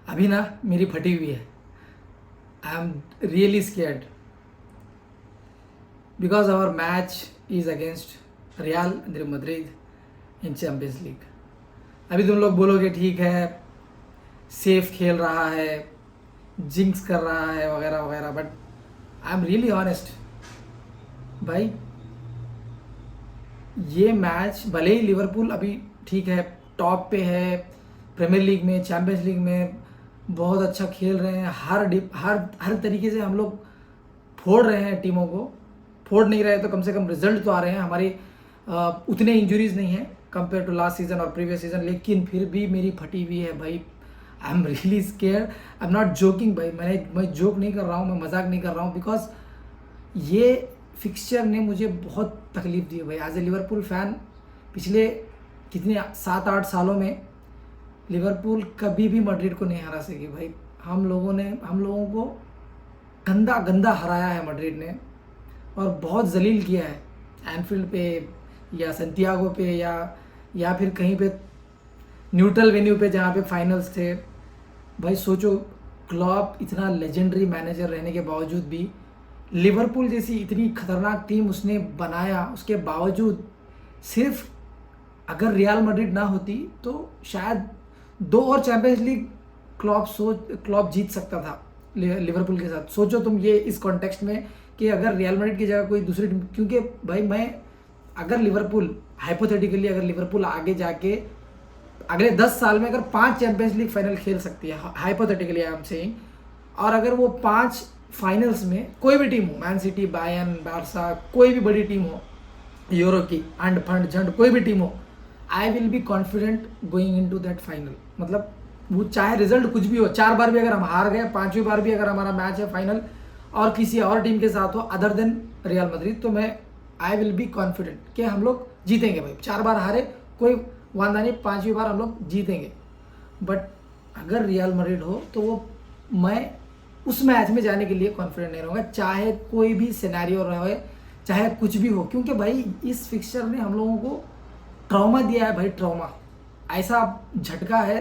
अभी ना मेरी फटी हुई है। I am really scared because our match is against Real Madrid in Champions League. अभी तुम लोग बोलोगे ठीक है, सेफ खेल रहा है, जिंक्स कर रहा है वगैरह वगैरह, but I am really honest भाई। ये मैच भले ही लिवरपूल अभी ठीक है, टॉप पे है, प्रीमियर लीग में, चैम्पियंस लीग में बहुत अच्छा खेल रहे हैं, हर तरीके से हम लोग फोड़ रहे हैं टीमों को। फोड़ नहीं रहे तो कम से कम रिजल्ट तो आ रहे हैं हमारे। उतने इंजरीज नहीं है कंपेयर टू लास्ट सीजन और प्रीवियस सीजन, लेकिन फिर भी मेरी फटी हुई है भाई। आई am really scared, I am not joking भाई। मैं जोक नहीं कर रहा हूँ, मैं मजाक नहीं कर रहा हूँ, बिकॉज ये फिक्सचर ने मुझे बहुत तकलीफ दी है भाई। एज ए लिवरपूल फैन पिछले कितने 7-8 सालों में लिवरपूल कभी भी मैड्रिड को नहीं हरा सकी भाई। हम लोगों को गंदा गंदा हराया है मैड्रिड ने, और बहुत जलील किया है एनफील्ड पे या संतियागो पे या फिर कहीं पे न्यूट्रल वेन्यू पे जहाँ पे फाइनल्स थे। भाई सोचो, क्लॉप इतना लेजेंडरी मैनेजर रहने के बावजूद भी लिवरपूल जैसी इतनी खतरनाक टीम उसने बनाया, उसके बावजूद सिर्फ अगर रियल मैड्रिड ना होती तो शायद 2 और चैंपियंस लीग क्लॉप जीत सकता था लिवरपूल के साथ। सोचो तुम ये इस कॉन्टेक्स्ट में कि अगर रियल मैड्रिड की जगह कोई दूसरी टीम, क्योंकि भाई मैं अगर लिवरपूल हाइपोथेटिकली अगर लिवरपूल आगे जाके अगले 10 साल में अगर 5 चैंपियंस लीग फाइनल खेल सकती है, हाइपोथेटिकली आई एम सेइंग, और अगर वो 5 फाइनल्स में कोई भी टीम हो, मैन सिटी, बायर्न, बारसा, कोई भी बड़ी टीम हो यूरो की, अंड फंड झंड कोई भी टीम हो, I will be confident going into that final. मतलब वो चाहे रिजल्ट कुछ भी हो, 4 बार भी अगर हम हार गए, 5वीं बार भी अगर हमारा मैच है फाइनल और किसी और टीम के साथ हो अदर देन रियल मैड्रिड, तो मैं आई विल बी कॉन्फिडेंट कि हम लोग जीतेंगे भाई। 4 बार हारे कोई वादा नहीं, 5वीं बार हम लोग जीतेंगे। बट अगर रियल मैड्रिड हो तो वो मैं उस मैच में जाने के लिए कॉन्फिडेंट नहीं रहूँगा, चाहे कोई भी सिनेरियो रहे, चाहे कुछ भी हो, क्योंकि भाई इस फिक्सचर ने हम लोगों को ट्रॉमा दिया है भाई। ट्रॉमा ऐसा झटका है,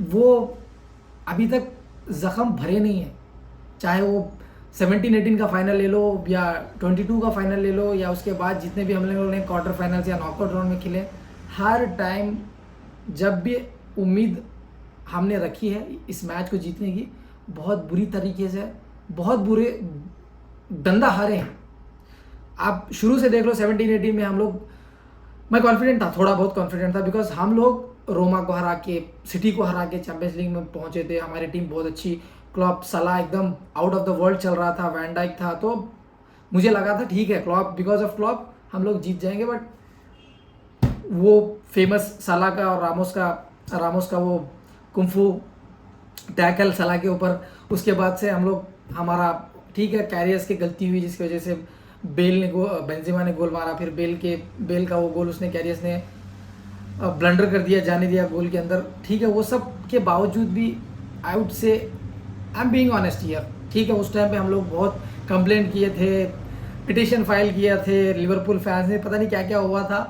वो अभी तक जख्म भरे नहीं है। चाहे वो 17-18 का फाइनल ले लो या 22 का फाइनल ले लो, या उसके बाद जितने भी हम लोगों ने क्वार्टर फाइनल्स या नॉकआउट राउंड में खेले, हर टाइम जब भी उम्मीद हमने रखी है इस मैच को जीतने की, बहुत बुरी तरीके से, बहुत बुरे गंदा हारे हैं। आप शुरू से देख लो 17-18 में हम लोग, मैं कॉन्फिडेंट था, थोड़ा बहुत कॉन्फिडेंट था, बिकॉज हम लोग रोमा को हरा के, सिटी को हरा के चैंपियंस लीग में पहुंचे थे। हमारी टीम बहुत अच्छी, क्लॉप सलाह एकदम आउट ऑफ द वर्ल्ड चल रहा था, वैन डाइक था, तो मुझे लगा था ठीक है क्लॉप, बिकॉज ऑफ क्लॉप हम लोग जीत जाएंगे। बट वो फेमस सलाह का और रामोस का वो कुंफू टैकल सलाह के ऊपर, उसके बाद से हम लोग, हमारा ठीक है कैरियर्स की गलती हुई जिसकी वजह से बेंजेमा ने गोल मारा, फिर बेल का वो गोल उसने कैरियर्स ने ब्लंडर कर दिया, जाने दिया गोल के अंदर, ठीक है। वो सब के बावजूद भी I would say I am being honest here, ठीक है। उस टाइम पे हम लोग बहुत कंप्लेंट किए थे, पिटिशन फाइल किया थे, लिवरपूल फैंस ने पता नहीं क्या क्या हुआ था,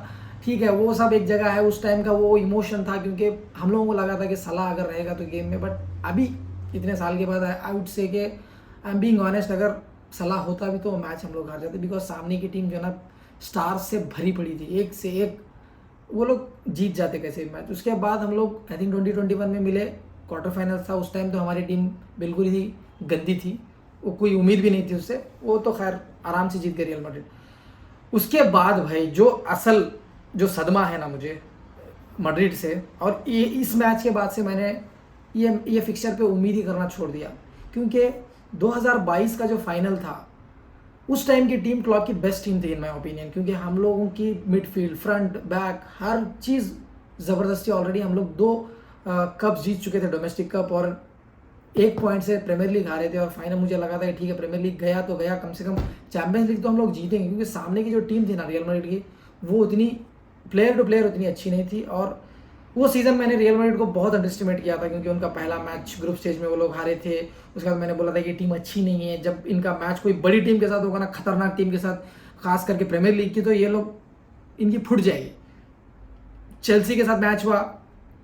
ठीक है। वो सब एक जगह है, उस टाइम का वो इमोशन था, क्योंकि हम लोगों को लगा था कि सलाह अगर रहेगा तो गेम में। बट अभी इतने साल के बाद आई वुड से कि आई एम बीइंग ऑनेस्ट, अगर सलाह होता भी तो मैच हम लोग हार जाते, बिकॉज सामने की टीम जो ना स्टार्स से भरी पड़ी थी, एक से एक वो लोग जीत जाते कैसे मैच। उसके बाद हम लोग आई थिंक 2021 में मिले, क्वार्टर फाइनल था, उस टाइम तो हमारी टीम बिल्कुल ही गंदी थी, वो कोई उम्मीद भी नहीं थी उससे, वो तो खैर आराम से जीत गए रियल मैड्रिड। उसके बाद भाई जो सदमा है ना मुझे मैड्रिड से, और ये इस मैच के बाद से मैंने ये फिक्सचर पे उम्मीद ही करना छोड़ दिया, क्योंकि 2022 का जो फाइनल था उस टाइम की टीम क्लॉप की बेस्ट टीम थी इन माय ओपिनियन, क्योंकि हम लोगों की मिडफील्ड, फ्रंट, बैक, हर चीज़ ज़बरदस्ती। ऑलरेडी हम लोग 2 कप जीत चुके थे, डोमेस्टिक कप, और 1 पॉइंट से प्रीमियर लीग हारे थे, और फाइनल मुझे लगा था कि ठीक है प्रीमियर लीग गया तो गया, कम से कम चैंपियंस लीग तो हम लोग जीतेंगे, क्योंकि सामने की जो टीम थी ना रियल मैड्रिड की, वो उतनी प्लेयर टू प्लेयर उतनी अच्छी नहीं थी। और वो सीज़न मैंने रियल मैड्रिड को बहुत अंडरस्टिमेट किया था, क्योंकि उनका पहला मैच ग्रुप स्टेज में वो लोग हारे थे। उसके बाद मैंने बोला था कि टीम अच्छी नहीं है, जब इनका मैच कोई बड़ी टीम के साथ होगा ना, खतरनाक टीम के साथ, खास करके प्रीमियर लीग की, तो ये लोग इनकी फुट जाएगी। चेल्सी के साथ मैच हुआ,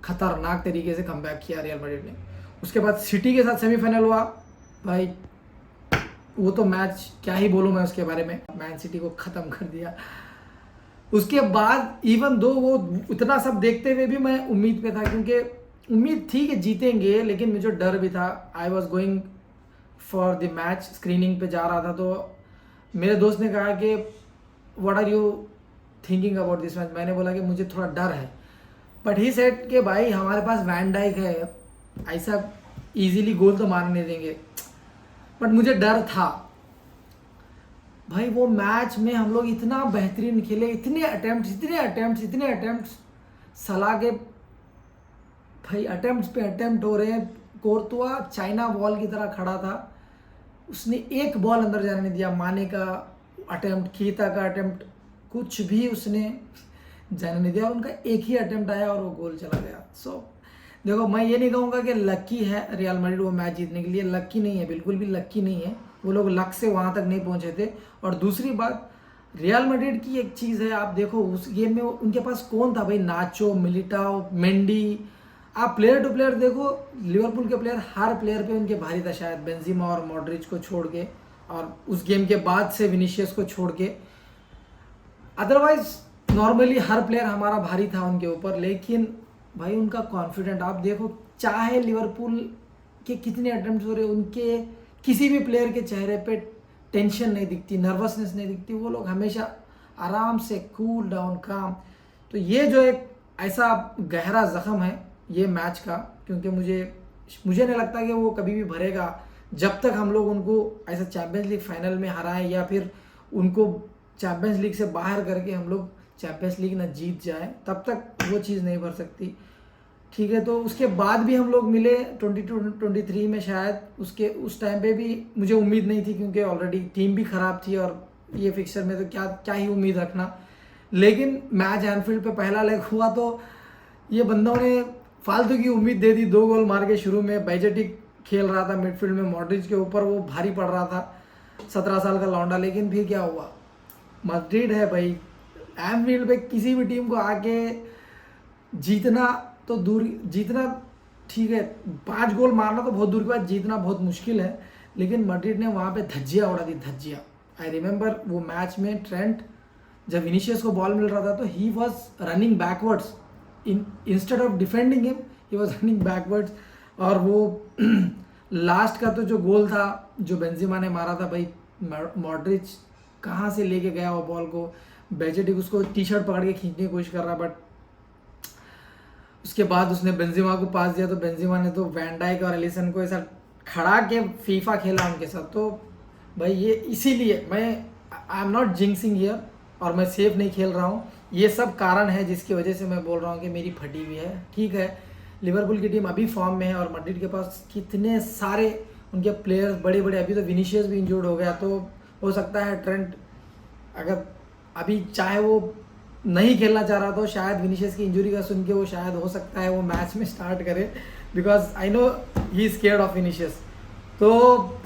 खतरनाक तरीके से कमबैक किया रियल मैड्रिड ने। उसके बाद सिटी के साथ सेमीफाइनल हुआ भाई, वो तो मैच क्या ही बोलूँ मैं उसके बारे में, मैन सिटी को ख़त्म कर दिया। उसके बाद इवन दो वो इतना सब देखते हुए भी मैं उम्मीद पे था, क्योंकि उम्मीद थी कि जीतेंगे, लेकिन मुझे डर भी था। I was going for the match, screening पे जा रहा था, तो मेरे दोस्त ने कहा कि what are you thinking about this match. मैंने बोला कि मुझे थोड़ा डर है, बट ही सेड कि भाई हमारे पास वैन डाइक है, ऐसा इजीली गोल तो मार नहीं देंगे। बट मुझे डर था भाई। वो मैच में हम लोग इतना बेहतरीन खेले, इतने अटेम्प्ट्स सलाह के भाई, अटेम्प्ट्स पे अटेम्प्ट हो रहे हैं। कोर्तुआ चाइना वॉल की तरह खड़ा था, उसने एक बॉल अंदर जाने नहीं दिया। माने का अटेम्प्ट, कीता का अटेम्प्ट, कुछ भी उसने जाने नहीं दिया। उनका एक ही अटेम्प्ट आया और वो गोल चला गया। सो देखो, मैं ये नहीं कहूँगा कि लक्की है रियल मैड्रिड वो मैच जीतने के लिए, लक्की नहीं है, बिल्कुल भी लक्की नहीं है। वो लोग लक से वहाँ तक नहीं पहुँचे थे। और दूसरी बात, रियल मैड्रिड की एक चीज़ है, आप देखो उस गेम में उनके पास कौन था भाई, नाचो, मिलिटाओ, मेंडी, आप प्लेयर टू प्लेयर देखो, लिवरपूल के प्लेयर हर प्लेयर पे उनके भारी था, शायद बेंजिमा और मॉड्रिच को छोड़ के, और उस गेम के बाद से विनीशियस को छोड़ के। अदरवाइज नॉर्मली हर प्लेयर हमारा भारी था उनके ऊपर। लेकिन भाई उनका कॉन्फिडेंट आप देखो, चाहे लिवरपूल के कितने अटेम्प्ट हो रहे, उनके किसी भी प्लेयर के चेहरे पे टेंशन नहीं दिखती, नर्वसनेस नहीं दिखती। वो लोग हमेशा आराम से कूल डाउन, काम। तो ये जो एक ऐसा गहरा जख्म है ये मैच का, क्योंकि मुझे नहीं लगता कि वो कभी भी भरेगा जब तक हम लोग उनको ऐसा चैम्पियंस लीग फाइनल में हराएं, या फिर उनको चैम्पियंस लीग से बाहर करके हम लोग चैम्पियंस लीग ना जीत जाए, तब तक वो चीज़ नहीं भर सकती। ठीक है, तो उसके बाद भी हम लोग मिले 22-23 में शायद, उस टाइम पे भी मुझे उम्मीद नहीं थी, क्योंकि ऑलरेडी टीम भी ख़राब थी और ये फिक्सचर में तो क्या ही उम्मीद रखना। लेकिन मैच एनफील्ड पे पहला लेग हुआ तो ये बंदों ने फालतू की उम्मीद दे दी। 2 गोल मार के शुरू में बैजेटिक खेल रहा था मिडफील्ड में, मॉड्रिच के ऊपर वो भारी पड़ रहा था, 17 साल का लौंडा। लेकिन फिर क्या हुआ, मैड्रिड है भाई, एनफील्ड पे किसी भी टीम को आके जीतना तो दूर, जीतना ठीक है, 5 गोल मारना तो बहुत दूर की बात, जीतना बहुत मुश्किल है। लेकिन मैड्रिड ने वहाँ पे धज्जियाँ उड़ा दी, धज्जियाँ। आई रिमेंबर वो मैच में ट्रेंट जब विनीशियस को बॉल मिल रहा था तो he was running backwards, instead of defending him he was running backwards. और वो लास्ट का तो जो गोल था जो बेंजिमा ने मारा था भाई, मॉड्रिच कहाँ से लेके गया वो बॉल को, बेजेटिक उसको टी शर्ट पकड़ के खींचने की कोशिश कर रहा, बट उसके बाद उसने बेंजिमा को पास दिया तो बेंजिमा ने तो वैन डाइक और एलिसन को ऐसा खड़ा के फीफा खेला उनके साथ। तो भाई ये इसीलिए मैं आई एम नॉट जिंक्सिंग हियर, और मैं सेफ नहीं खेल रहा हूँ। ये सब कारण है जिसकी वजह से मैं बोल रहा हूँ कि मेरी फटी हुई है। ठीक है, लिवरपूल की टीम अभी फॉर्म में है और मैड्रिड के पास कितने सारे उनके प्लेयर्स बड़े बड़े, अभी तो विनीशियस भी इंजर्ड हो गया, तो हो सकता है ट्रेंट अगर अभी चाहे वो नहीं खेलना चाह रहा तो शायद विनीशियस की इंजरी का सुन के वो शायद हो सकता है वो मैच में स्टार्ट करे, because I know he is scared of Vinicius. तो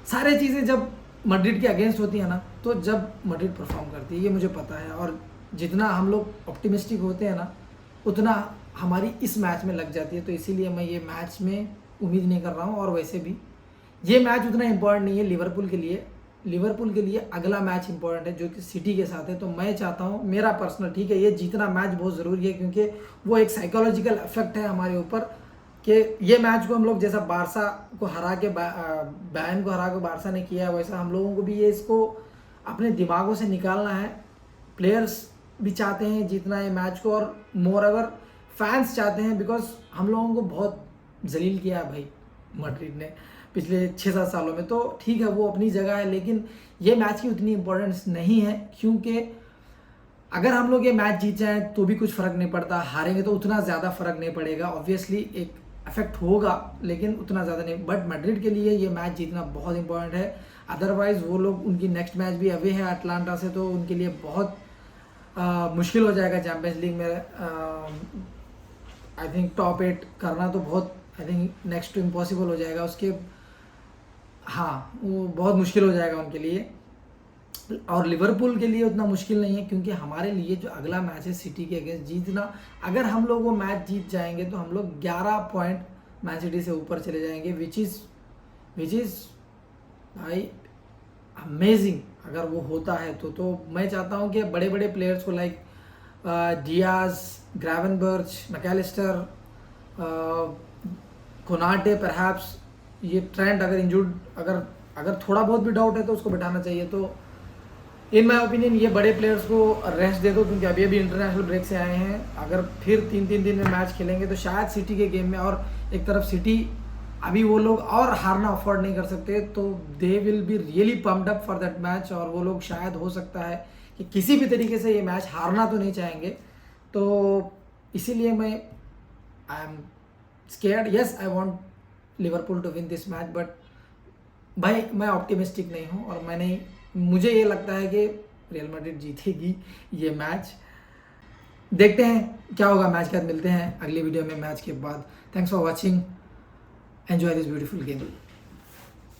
सारे चीज़ें जब मैड्रिड के अगेंस्ट होती है ना, तो जब मैड्रिड परफॉर्म करती है ये मुझे पता है, और जितना हम लोग ऑप्टिमिस्टिक होते हैं ना उतना हमारी इस मैच में लग जाती है। तो इसीलिए मैं ये मैच में उम्मीद नहीं कर रहा हूँ। और वैसे भी ये मैच उतना इम्पोर्टेंट नहीं है लिवरपूल के लिए। लिवरपूल के लिए अगला मैच इंपॉर्टेंट है जो कि सिटी के साथ है। तो मैं चाहता हूँ, मेरा पर्सनल, ठीक है, ये जीतना मैच बहुत ज़रूरी है, क्योंकि वो एक साइकोलॉजिकल इफेक्ट है हमारे ऊपर कि ये मैच को हम लोग जैसा बारसा को हरा के बैन को हरा के बारसा ने किया, वैसा हम लोगों को भी ये इसको अपने दिमागों से निकालना है। प्लेयर्स भी चाहते हैं जीतना है मैच को, और मोर एवर फैंस चाहते हैं, बिकॉज हम लोगों को बहुत जलील किया है भाई मैड्रिड ने पिछले 6-7 सालों में। तो ठीक है, वो अपनी जगह है, लेकिन ये मैच की उतनी इम्पोर्टेंस नहीं है, क्योंकि अगर हम लोग ये मैच जीत जाएँ तो भी कुछ फ़र्क नहीं पड़ता, हारेंगे तो उतना ज़्यादा फ़र्क नहीं पड़ेगा। ऑब्वियसली एक इफेक्ट होगा लेकिन उतना ज़्यादा नहीं। बट मैड्रिड के लिए ये मैच जीतना बहुत इंपॉर्टेंट है, अदरवाइज़ वो लोग, उनकी नेक्स्ट मैच भी अवे है अटलांटा से, तो उनके लिए बहुत मुश्किल हो जाएगा चैम्पियंस लीग में। आई थिंक टॉप 8 करना तो बहुत, I think next to impossible हो जाएगा उसके, हाँ वो बहुत मुश्किल हो जाएगा उनके लिए। और लिवरपूल के लिए उतना मुश्किल नहीं है, क्योंकि हमारे लिए जो अगला मैच है सिटी के अगेंस्ट जीतना, अगर हम लोग वो मैच जीत जाएंगे तो हम लोग 11 पॉइंट मैन सिटी से ऊपर चले जाएंगे, विच इज़ भाई अमेजिंग अगर वो होता है तो मैं चाहता हूँ कि बड़े बड़े प्लेयर्स को like Diaz, Gravenberch, Mac Allister, Konate perhaps, ये ट्रेंट अगर इंजूर्ड, अगर थोड़ा बहुत भी डाउट है तो उसको बैठाना चाहिए। तो इन माई ओपिनियन ये बड़े प्लेयर्स को रेस्ट दे दो, क्योंकि अभी अभी इंटरनेशनल ब्रेक से आए हैं। अगर फिर 3-3 दिन में मैच खेलेंगे तो शायद सिटी के गेम में, और एक तरफ सिटी अभी वो लोग और हारना अफोर्ड नहीं कर सकते, तो they will be really pumped up for that match, और वो लोग शायद हो सकता है कि किसी भी तरीके से ये मैच हारना तो नहीं चाहेंगे। तो इसीलिए मैं I am scared. Yes, I want Liverpool to win this match, but भाई मैं ऑप्टिमिस्टिक नहीं हूँ, और मुझे ये लगता है कि रियल मैड्रिड जीतेगी ये मैच। देखते हैं क्या होगा मैच के बाद। मिलते हैं अगली वीडियो में मैच के बाद। Thanks for watching, enjoy this beautiful game.